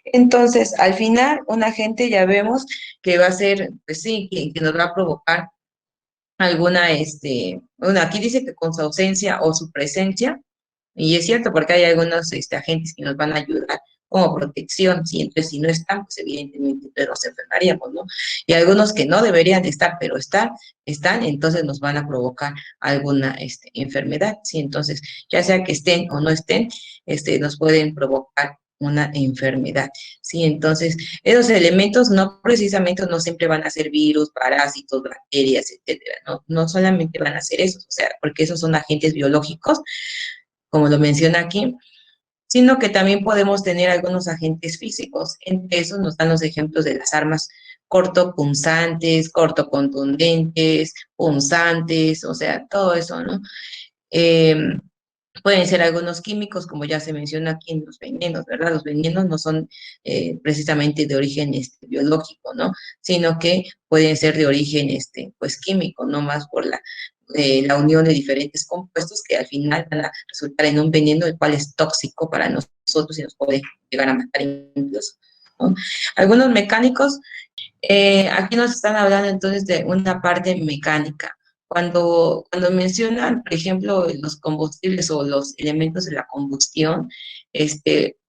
Entonces, al final, un agente ya vemos que va a ser, pues sí, que nos va a provocar alguna, bueno, aquí dice que con su ausencia o su presencia, y es cierto porque hay algunos agentes que nos van a ayudar como protección, ¿sí? Entonces, si no están, pues evidentemente pues, nos enfermaríamos, ¿no? Y algunos que no deberían de estar, pero están, entonces nos van a provocar alguna enfermedad, ¿sí? Entonces, ya sea que estén o no estén, nos pueden provocar una enfermedad, ¿sí? Entonces, esos elementos no precisamente no siempre van a ser virus, parásitos, bacterias, etcétera, ¿no? No solamente van a ser esos, o sea, porque esos son agentes biológicos, como lo menciona aquí, sino que también podemos tener algunos agentes físicos. Entre esos nos dan los ejemplos de las armas cortopunzantes, cortocontundentes, punzantes, o sea, todo eso, ¿no? Eh, Pueden ser algunos químicos, como ya se menciona aquí en los venenos, ¿verdad? Los venenos no son precisamente de origen biológico, ¿no? Sino que pueden ser de origen pues químico, no más por la unión de diferentes compuestos que al final van a resultar en un veneno el cual es tóxico para nosotros y nos puede llegar a matar incluso, ¿no? Algunos mecánicos aquí nos están hablando entonces de una parte mecánica. Cuando mencionan, por ejemplo, los combustibles o los elementos de la combustión,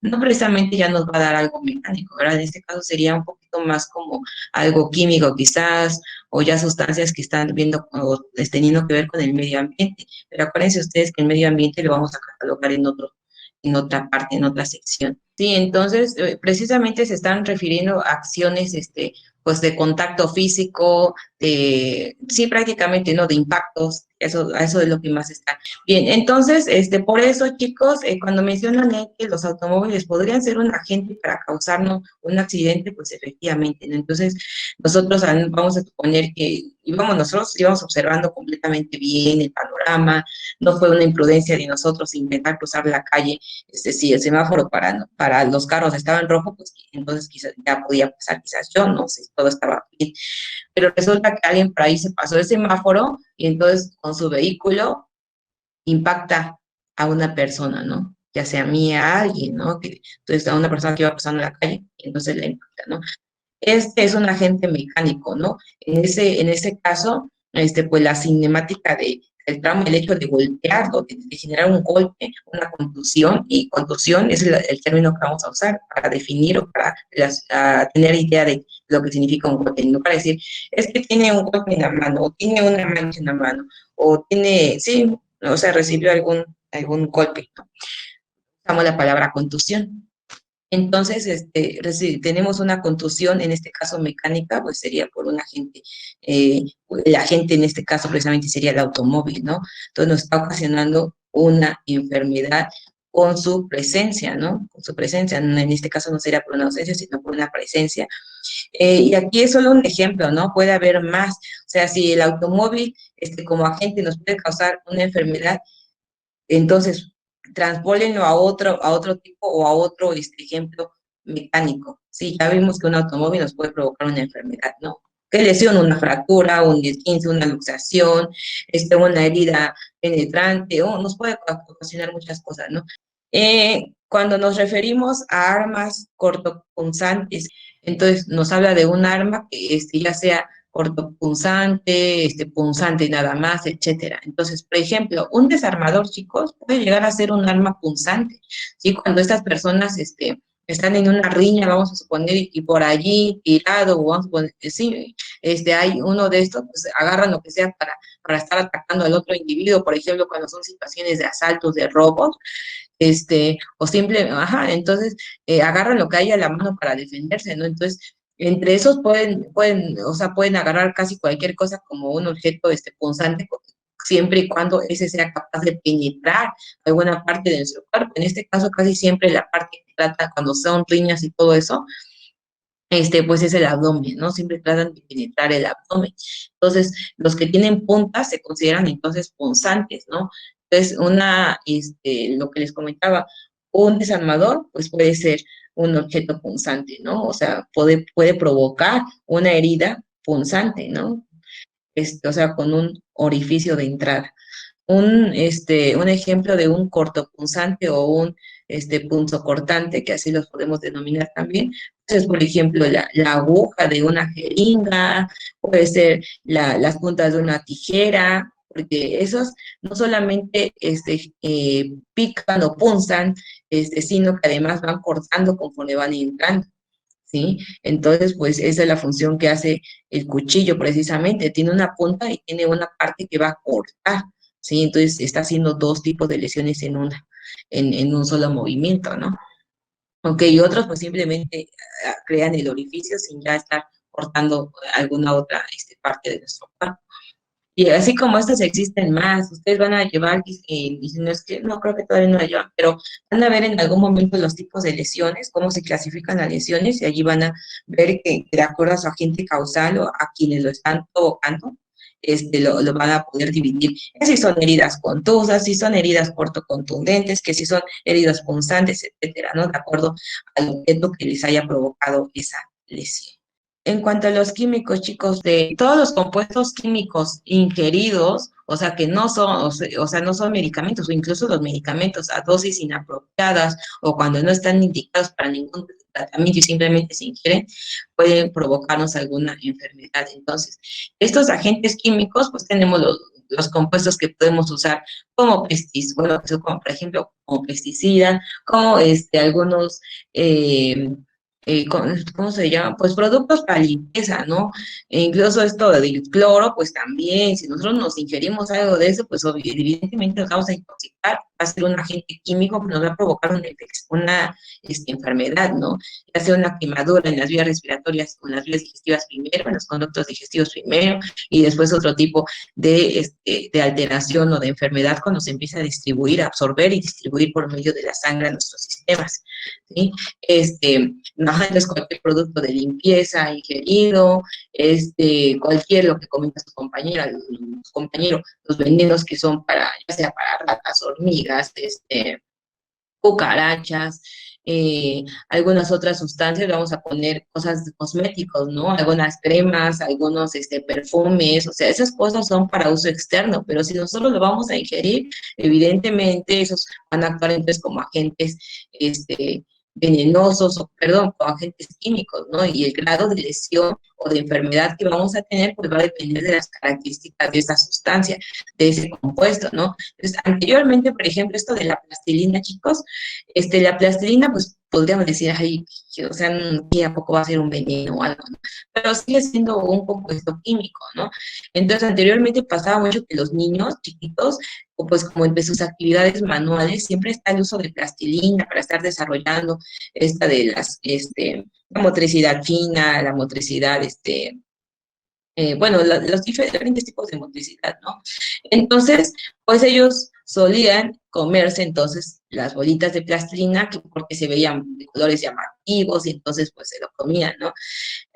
no precisamente ya nos va a dar algo mecánico, ¿verdad? En este caso sería un poquito más como algo químico quizás, o ya sustancias que están viendo o teniendo que ver con el medio ambiente. Pero acuérdense ustedes que el medio ambiente lo vamos a catalogar en otra parte, en otra sección. Sí, entonces precisamente se están refiriendo a acciones, pues de contacto físico, sí, prácticamente, ¿no? De impactos, eso, a eso es lo que más está. Bien, entonces, por eso, chicos, cuando mencionan que los automóviles podrían ser un agente para causarnos un accidente, pues efectivamente, ¿no? Entonces, nosotros vamos a suponer que nosotros íbamos observando completamente bien el panorama, no fue una imprudencia de nosotros intentar cruzar la calle, si el semáforo para los carros estaba en rojo, pues entonces quizás ya podía pasar, quizás yo, no sé si todo estaba bien, pero resulta que alguien por ahí se pasó el semáforo y entonces con su vehículo impacta a una persona, ¿no? Ya sea a mí, a alguien, ¿no? Entonces a una persona que iba pasando en la calle, y entonces la impacta, ¿no? Este es un agente mecánico, ¿no? En ese caso, pues la cinemática del trauma, el hecho de golpearlo, de generar un golpe, una contusión, y contusión es el término que vamos a usar para definir o para tener idea de lo que significa un golpe, no para decir, es que tiene un golpe en la mano, o tiene una mancha en la mano, o tiene, sí, o sea, recibió algún golpe, ¿no? Usamos la palabra contusión. Entonces, tenemos una contusión, en este caso mecánica, pues sería por un agente. El agente en este caso precisamente sería el automóvil, ¿no? Entonces nos está ocasionando una enfermedad con su presencia, ¿no? Con su presencia. En este caso no sería por una ausencia, sino por una presencia. Y aquí es solo un ejemplo, ¿no? Puede haber más. O sea, si el automóvil, como agente nos puede causar una enfermedad, entonces, transpólenlo a otro tipo o a otro ejemplo mecánico. Sí, ya vimos que un automóvil nos puede provocar una enfermedad, ¿no? ¿Qué lesión? Una fractura, un esguince, una luxación, una herida penetrante, o nos puede ocasionar muchas cosas, ¿no? Cuando nos referimos a armas cortopunzantes, entonces nos habla de un arma que ya sea cortopunzante, punzante nada más, etcétera. Entonces, por ejemplo, un desarmador, chicos, puede llegar a ser un arma punzante, ¿sí? Cuando estas personas, están en una riña, vamos a suponer, y por allí tirado, o vamos a suponer, sí, hay uno de estos, pues agarran lo que sea para estar atacando al otro individuo, por ejemplo, cuando son situaciones de asaltos, de robos, o simple, ajá, entonces agarran lo que hay a la mano para defenderse, ¿no? Entonces, entre esos o sea, pueden agarrar casi cualquier cosa como un objeto punzante, siempre y cuando ese sea capaz de penetrar alguna parte de nuestro cuerpo. En este caso, casi siempre la parte que trata cuando son riñas y todo eso, pues es el abdomen, ¿no? Siempre tratan de penetrar el abdomen. Entonces, los que tienen puntas se consideran entonces punzantes, ¿no? Entonces, lo que les comentaba, un desarmador, pues puede ser un objeto punzante, ¿no? O sea, puede provocar una herida punzante, ¿no? O sea, con un orificio de entrada. Un ejemplo de un cortopunzante o un punzocortante, que así los podemos denominar también. Entonces, por ejemplo, la aguja de una jeringa, puede ser las puntas de una tijera, porque esos no solamente pican o punzan, sino que además van cortando conforme van entrando. ¿Sí? Entonces, pues esa es la función que hace el cuchillo precisamente. Tiene una punta y tiene una parte que va a cortar, ¿sí? Entonces está haciendo dos tipos de lesiones en un solo movimiento, ¿no? Aunque y otros pues simplemente crean el orificio sin ya estar cortando alguna otra parte de nuestro cuerpo. Y así como estos existen más, ustedes van a llevar, diciendo es que no creo que todavía no la llevan, pero van a ver en algún momento los tipos de lesiones, cómo se clasifican las lesiones, y allí van a ver que de acuerdo a su agente causal o a quienes lo están provocando, lo van a poder dividir. Que si son heridas contusas, si son heridas cortocontundentes, que si son heridas punzantes, etcétera, ¿no? De acuerdo al objeto que les haya provocado esa lesión. En cuanto a los químicos, chicos, de todos los compuestos químicos ingeridos, o sea, que no son, o sea, no son medicamentos, o incluso los medicamentos a dosis inapropiadas, o cuando no están indicados para ningún tratamiento y simplemente se ingieren, pueden provocarnos alguna enfermedad. Entonces, estos agentes químicos, pues tenemos los compuestos que podemos usar como pesticidas, bueno, como por ejemplo, como pesticida, como algunos ¿cómo se llama? Pues productos para limpieza, ¿no? E incluso esto del cloro, pues también, si nosotros nos ingerimos algo de eso, pues evidentemente nos vamos a intoxicar, va a ser un agente químico que nos va a provocar una enfermedad, ¿no? Ya sea una quemadura en las vías respiratorias o en las vías digestivas primero, en los conductos digestivos primero, y después otro tipo de alteración o de enfermedad cuando se empieza a distribuir, a absorber y distribuir por medio de la sangre a nuestros sistemas, ¿sí? Entonces cualquier producto de limpieza ingerido, cualquier lo que comenta su compañera, su compañero, los venenos que son para, ya sea para ratas, hormigas, cucarachas, algunas otras sustancias, vamos a poner cosas de cosméticos, ¿no? Algunas cremas, algunos perfumes, o sea, esas cosas son para uso externo, pero si nosotros lo vamos a ingerir, evidentemente esos van a actuar entonces como agentes, venenosos, o perdón, como agentes químicos, ¿no? Y el grado de lesión o de enfermedad que vamos a tener, pues va a depender de las características de esa sustancia, de ese compuesto, ¿no? Entonces, anteriormente, por ejemplo, esto de la plastilina, chicos, la plastilina, pues podríamos decir, ay, o sea, ¿y a poco va a ser un veneno o algo, ¿no? Pero sigue siendo un compuesto químico, ¿no? Entonces, anteriormente pasaba mucho que los niños chiquitos, o pues como entre sus actividades manuales, siempre está el uso de plastilina para estar desarrollando esta de la motricidad fina, la motricidad, bueno, los diferentes tipos de motricidad, ¿no? Entonces, pues ellos solían comerse entonces las bolitas de plastilina porque se veían de colores llamativos y entonces pues se lo comían, ¿no?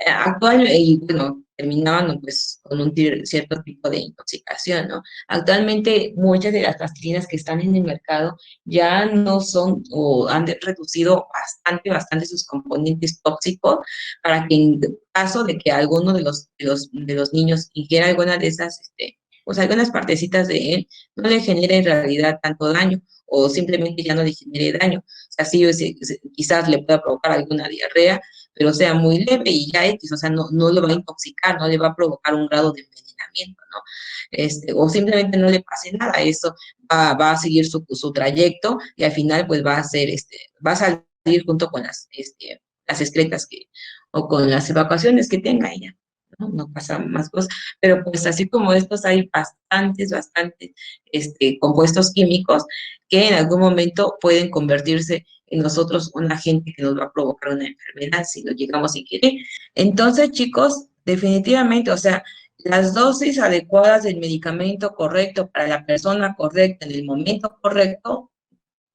Actualmente, y bueno, terminaban pues con un cierto tipo de intoxicación, ¿no? Actualmente muchas de las plastilinas que están en el mercado ya no son o han reducido bastante sus componentes tóxicos para que en caso de que alguno de los niños ingiera alguna de esas, pues algunas partecitas de él, no le genere en realidad tanto daño o simplemente ya no le genere daño. O sea, sí, quizás le pueda provocar alguna diarrea, pero sea muy leve y ya X, o sea, no lo va a intoxicar, no le va a provocar un grado de envenenamiento, ¿no? O simplemente no le pase nada, eso va a seguir su trayecto y al final pues va a salir junto con las excretas o con las evacuaciones que tenga ella. No pasa más cosas, pero pues así como estos hay bastantes compuestos químicos que en algún momento pueden convertirse en nosotros un agente que nos va a provocar una enfermedad si lo llegamos a ingerir. Entonces, chicos, definitivamente, o sea, las dosis adecuadas del medicamento correcto para la persona correcta en el momento correcto,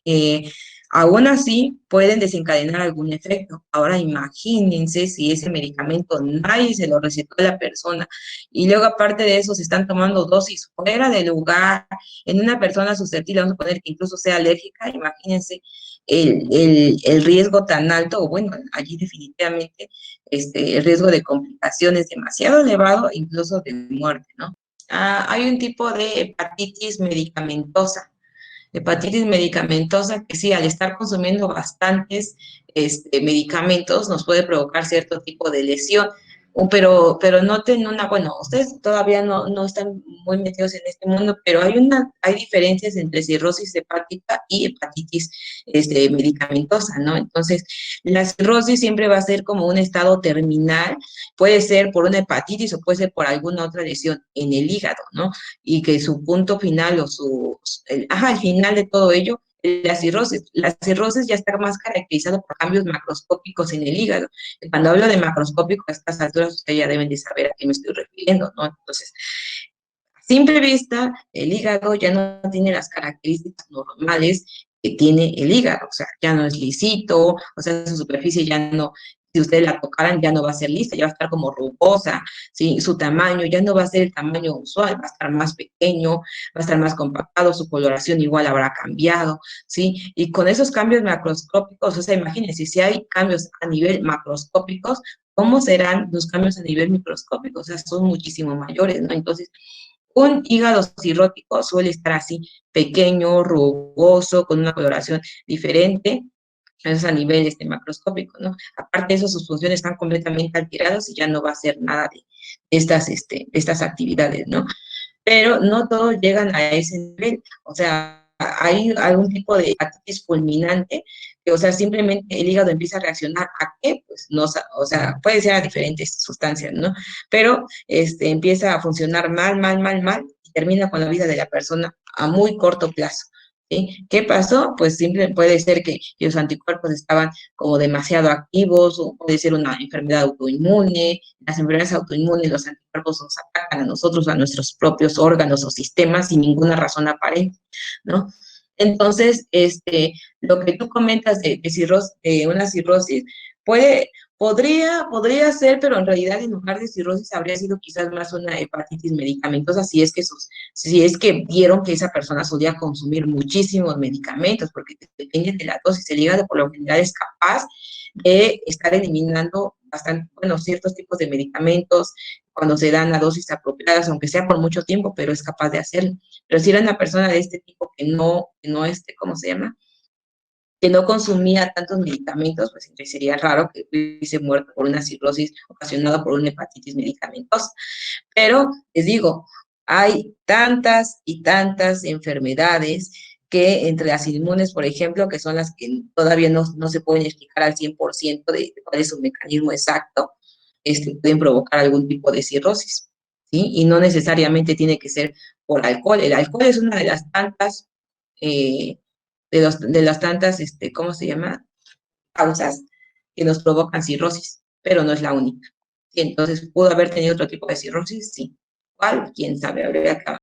eh, aún así pueden desencadenar algún efecto. Ahora imagínense si ese medicamento nadie se lo recetó a la persona y luego aparte de eso se están tomando dosis fuera de lugar en una persona susceptible, vamos a poner que incluso sea alérgica, imagínense el riesgo tan alto, o bueno, allí definitivamente el riesgo de complicaciones demasiado elevado, incluso de muerte, ¿no? Hay un tipo de hepatitis medicamentosa. Hepatitis medicamentosa, que sí, al estar consumiendo bastantes medicamentos nos puede provocar cierto tipo de lesión, pero noten una, bueno, ustedes todavía no están muy metidos en este mundo, pero hay diferencias entre cirrosis hepática y hepatitis medicamentosa, ¿no? Entonces, la cirrosis siempre va a ser como un estado terminal, puede ser por una hepatitis o puede ser por alguna otra lesión en el hígado, ¿no? Y que su punto final o el final de todo ello, la cirrosis. La cirrosis ya está más caracterizada por cambios macroscópicos en el hígado. Cuando hablo de macroscópico, a estas alturas ustedes ya deben de saber a qué me estoy refiriendo, ¿no? Entonces, a simple vista, el hígado ya no tiene las características normales que tiene el hígado, o sea, ya no es lisito, o sea, su superficie ya no, si ustedes la tocaran, ya no va a ser lisa, ya va a estar como rugosa, ¿sí? Su tamaño ya no va a ser el tamaño usual, va a estar más pequeño, va a estar más compactado, su coloración igual habrá cambiado, ¿sí? Y con esos cambios macroscópicos, o sea, imagínense, si hay cambios a nivel macroscópicos, ¿cómo serán los cambios a nivel microscópico? O sea, son muchísimo mayores, ¿no? Entonces, un hígado cirrótico suele estar así, pequeño, rugoso, con una coloración diferente, eso es a nivel macroscópico, ¿no? Aparte de eso, sus funciones están completamente alteradas y ya no va a hacer nada de estas actividades, ¿no? Pero no todos llegan a ese nivel, o sea, hay algún tipo de hepatitis fulminante, que, o sea, simplemente el hígado empieza a reaccionar a qué, pues no, o sea, puede ser a diferentes sustancias, ¿no? Pero empieza a funcionar mal, mal, mal, mal, y termina con la vida de la persona a muy corto plazo. ¿Sí? ¿Qué pasó? Pues simple puede ser que los anticuerpos estaban como demasiado activos, o puede ser una enfermedad autoinmune. Las enfermedades autoinmunes, los anticuerpos nos atacan a nosotros, a nuestros propios órganos o sistemas sin ninguna razón aparente, ¿no? Entonces, lo que tú comentas de cirrosis, de una cirrosis, podría ser, pero en realidad en lugar de cirrosis habría sido quizás más una hepatitis medicamentosa si es que vieron que esa persona solía consumir muchísimos medicamentos, porque depende de la dosis. El hígado por lo general es capaz de estar eliminando bastante, bueno, ciertos tipos de medicamentos cuando se dan a dosis apropiadas, aunque sea por mucho tiempo, pero es capaz de hacerlo. Pero si era una persona de este tipo ¿cómo se llama? Que no consumía tantos medicamentos, pues entonces sería raro que hubiese muerto por una cirrosis ocasionada por una hepatitis medicamentosa. Pero les digo, hay tantas y tantas enfermedades que entre las inmunes, por ejemplo, que son las que todavía no se pueden explicar al 100% de cuál es su mecanismo exacto, pueden provocar algún tipo de cirrosis, ¿sí? Y no necesariamente tiene que ser por alcohol. El alcohol es una de las tantas, eh, de las tantas, ¿cómo se llama? Causas que nos provocan cirrosis, pero no es la única. Y entonces, ¿pudo haber tenido otro tipo de cirrosis? Sí. ¿Cuál? ¿Quién sabe? Habría que